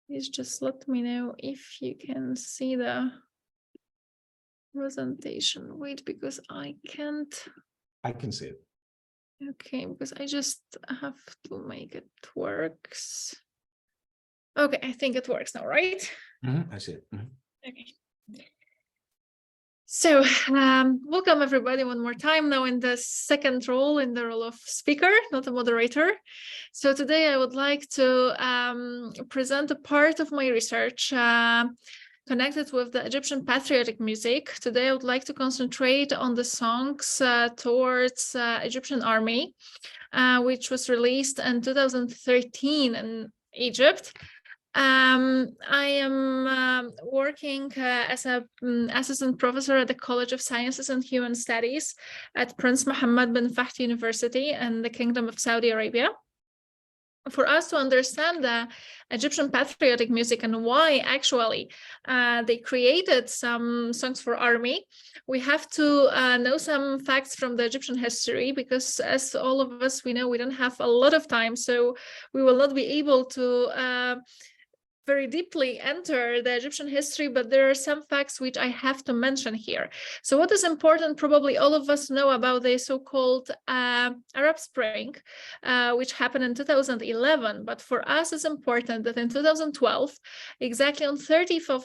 Please just let me know if you can see the presentation. Wait, because I can't. I can see it. Okay, because I just have to make it works. Okay, I think it works now, right? I see it. Okay. So welcome everybody one more time now in the second role, in the role of speaker, not a moderator. So today I would like to present a part of my research connected with the Egyptian patriotic music. Today I would like to concentrate on the songs towards Egyptian army, which was released in 2013 in Egypt. I am working as an assistant professor at the College of Sciences and Human Studies at Prince Mohammad bin Fahd University in the Kingdom of Saudi Arabia. For us to understand the Egyptian patriotic music and why actually they created some songs for army, we have to know some facts from the Egyptian history, because as all of us, we know we don't have a lot of time, so we will not be able to very deeply enter the Egyptian history, but there are some facts which I have to mention here. So what is important, probably all of us know about the so-called Arab Spring, which happened in 2011, but for us it's important that in 2012, exactly on 30th of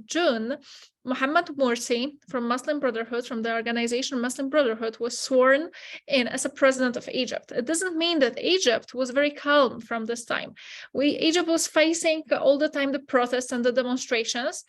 June, Mohammad Morsi from Muslim Brotherhood, from the organization Muslim Brotherhood, was sworn in as a president of Egypt. It doesn't mean that Egypt was very calm from this time. Egypt was facing all the time the protests and the demonstrations,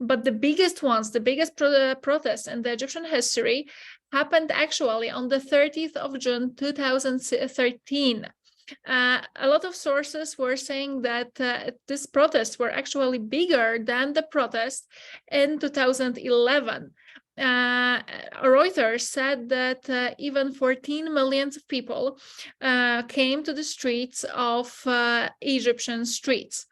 but the biggest ones, the biggest protests in the Egyptian history happened actually on the 30th of June 2013. A lot of sources were saying that these protests were actually bigger than the protests in 2011. Reuters said that even 14 million people came to the streets of Egyptian streets.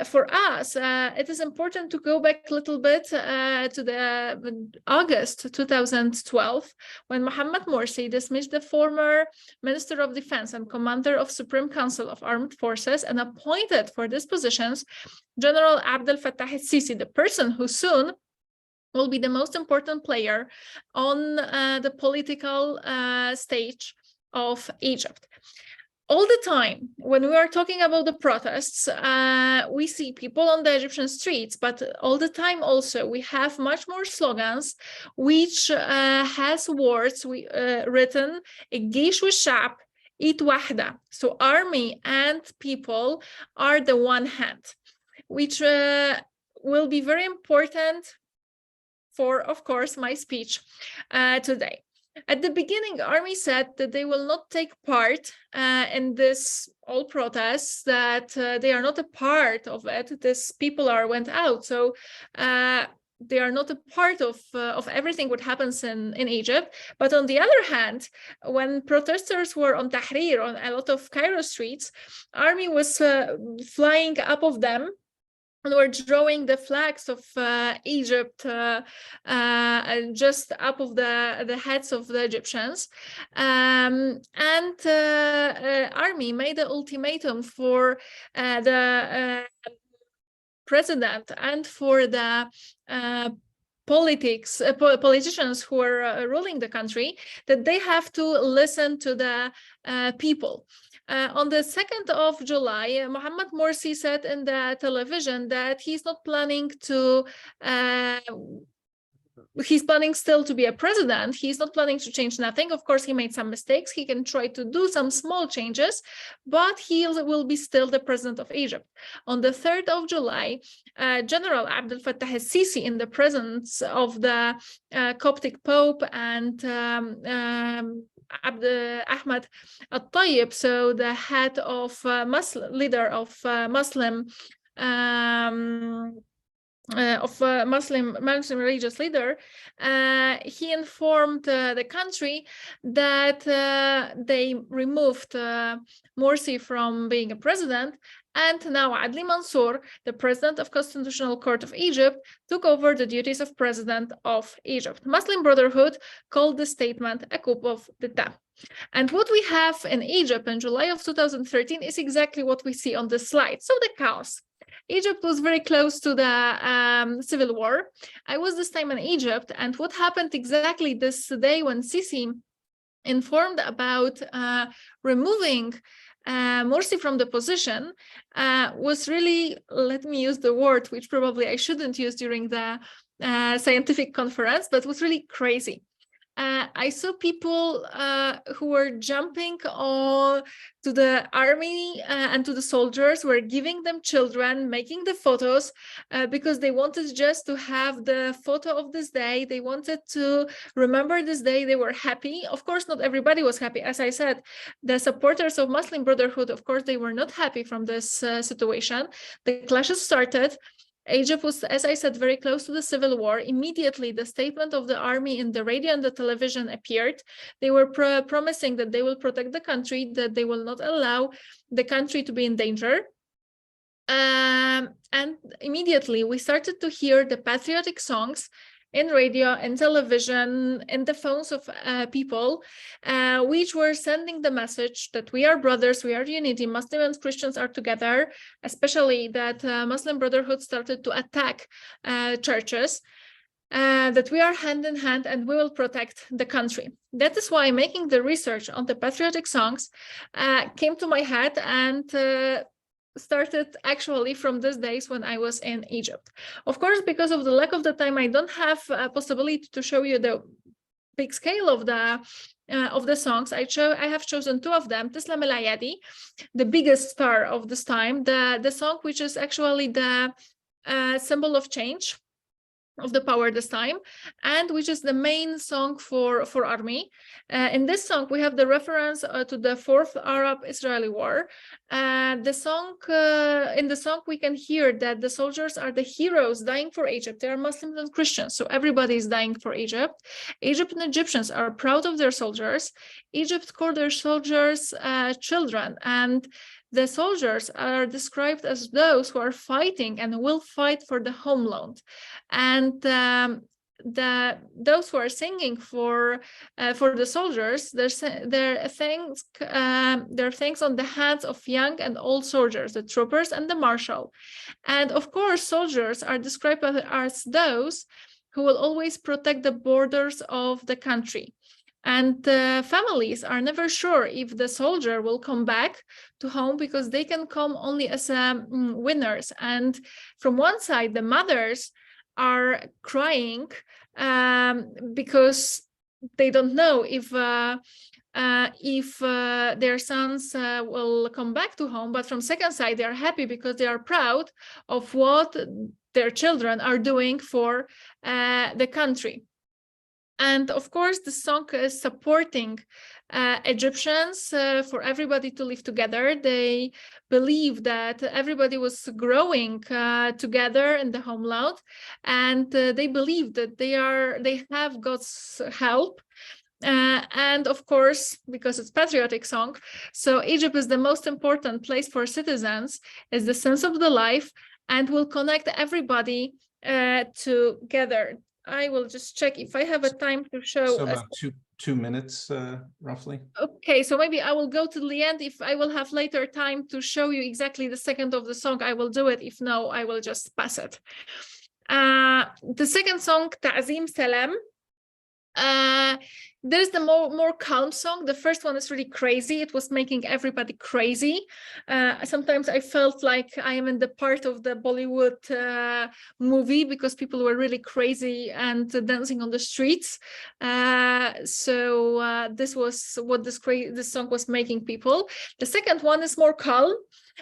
For us, it is important to go back a little bit to the August 2012, when Mohammad Morsi dismissed the former Minister of Defense and Commander of Supreme Council of Armed Forces and appointed for these positions General ʿAbd al-Fattāḥ as-Sīsī, the person who soon will be the most important player on the political stage of Egypt. All the time, when we are talking about the protests, we see people on the Egyptian streets, but all the time also we have much more slogans, which has words written, الجيش والشعب إيد واحدة. So army and people are the one hand, which will be very important for, of course, my speech today. At the beginning, army said that they will not take part in this all protests, that they are not a part of it. These people went out, so they are not a part of everything what happens in Egypt. But on the other hand, when protesters were on Tahrir, on a lot of Cairo streets, army was flying up of them, and we're drawing the flags of Egypt just up of the heads of the Egyptians. Army made an ultimatum for the president and for the politicians who are ruling the country, that they have to listen to the people. On the 2nd of July, Mohammad Morsi said in the television that he's not planning to, he's planning still to be a president. He's not planning to change nothing. Of course, he made some mistakes. He can try to do some small changes, but he will be still the president of Egypt. On the 3rd of July, General ʿAbd al-Fattāḥ as-Sīsī, in the presence of the Coptic Pope and Ahmad al-Tayyib, so the head of leader of Muslim religious leader, he informed the country that they removed Morsi from being a president, and now Adli Mansour, the president of Constitutional Court of Egypt, took over the duties of president of Egypt. Muslim Brotherhood called the statement a coup d'etat. And what we have in Egypt in July of 2013 is exactly what we see on this slide. So the chaos. Egypt was very close to the civil war. I was this time in Egypt, and what happened exactly this day when Sisi informed about removing Morsi from the position was really, let me use the word which probably I shouldn't use during the scientific conference, but was really crazy. I saw people who were jumping to the army and to the soldiers, were giving them children, making the photos because they wanted just to have the photo of this day. They wanted to remember this day. They were happy. Of course, not everybody was happy. As I said, the supporters of Muslim Brotherhood, of course, they were not happy from this situation. The clashes started. Egypt was, as I said, very close to the civil war. Immediately, the statement of the army in the radio and the television appeared. They were promising that they will protect the country, that they will not allow the country to be in danger. And immediately, we started to hear the patriotic songs in radio and television, in the phones of people, which were sending the message that we are brothers, we are unity, Muslims and Christians are together, especially that Muslim Brotherhood started to attack churches, that we are hand in hand and we will protect the country. That is why making the research on the patriotic songs came to my head and started actually from these days when I was in Egypt. Of course, because of the lack of the time, I don't have a possibility to show you the big scale of the songs. I have chosen two of them. Tislam al-Ayadi, the biggest star of this time, the song which is actually the symbol of change, of the power this time, and which is the main song for army. In this song, we have the reference to the Fourth Arab-Israeli War. In the song, we can hear that the soldiers are the heroes dying for Egypt. They are Muslims and Christians, so everybody is dying for Egypt. Egypt and Egyptians are proud of their soldiers. Egypt called their soldiers children, and the soldiers are described as those who are fighting and will fight for the homeland. And those who are singing for the soldiers, their thanks on the hands of young and old soldiers, the troopers and the marshal. And of course, soldiers are described as those who will always protect the borders of the country. And families are never sure if the soldier will come back to home, because they can come only as winners. And from one side, the mothers are crying because they don't know if their sons will come back to home. But from second side, they are happy because they are proud of what their children are doing for the country. And of course, the song is supporting Egyptians for everybody to live together. They believe that everybody was growing together in the homeland, and they believe that they have God's help. And of course, because it's patriotic song, so Egypt is the most important place for citizens, is the sense of the life, and will connect everybody together. I will just check if I have a time to show. So about two minutes, roughly. Okay, so maybe I will go to the end. If I will have later time to show you exactly the second of the song, I will do it. If no, I will just pass it. The second song, Ta'zim Salam. There's the more calm song. The first one is really crazy. It was making everybody crazy. Sometimes I felt like I am in the part of the Bollywood movie, because people were really crazy and dancing on the streets. So this was what this song was making people. The second one is more calm.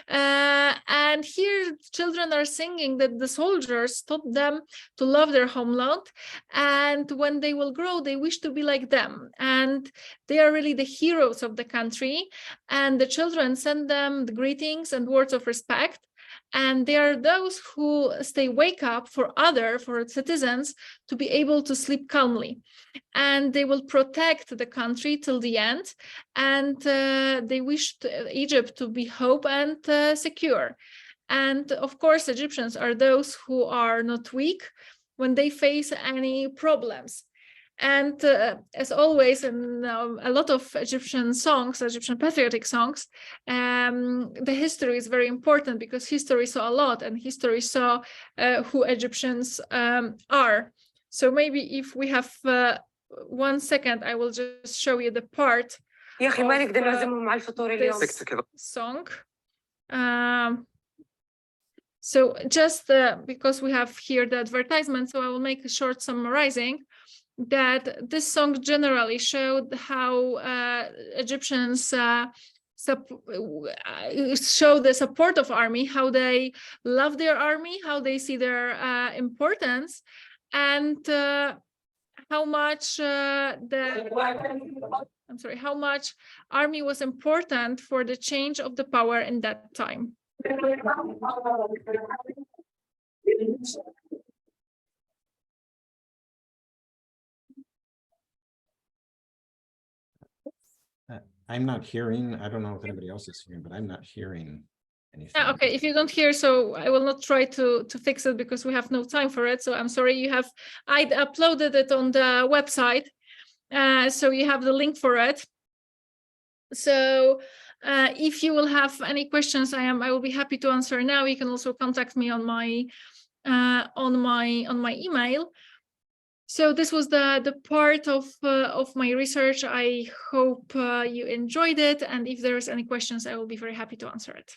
And here children are singing that the soldiers taught them to love their homeland, and when they will grow they wish to be like them, and they are really the heroes of the country, and the children send them the greetings and words of respect. And they are those who wake up for citizens to be able to sleep calmly. And they will protect the country till the end. And they wish Egypt to be hope and secure. And of course, Egyptians are those who are not weak when they face any problems. And as always, in a lot of Egyptian songs, Egyptian patriotic songs, the history is very important, because history saw a lot, and history saw who Egyptians are. So maybe if we have 1 second, I will just show you the part of this song. So just because we have here the advertisement, so I will make a short summarizing that this song generally showed how Egyptians show the support of army, how they love their army, how they see their importance, and how much how much army was important for the change of the power in that time. I'm not hearing, I don't know if anybody else is hearing, but I'm not hearing anything. Okay, if you don't hear, so I will not try to fix it, because we have no time for it. So I'm sorry, I uploaded it on the website. So you have the link for it. So if you will have any questions, I will be happy to answer now. You can also contact me on my email. So this was the part of my research. I hope you enjoyed it, and if there's any questions, I will be very happy to answer it.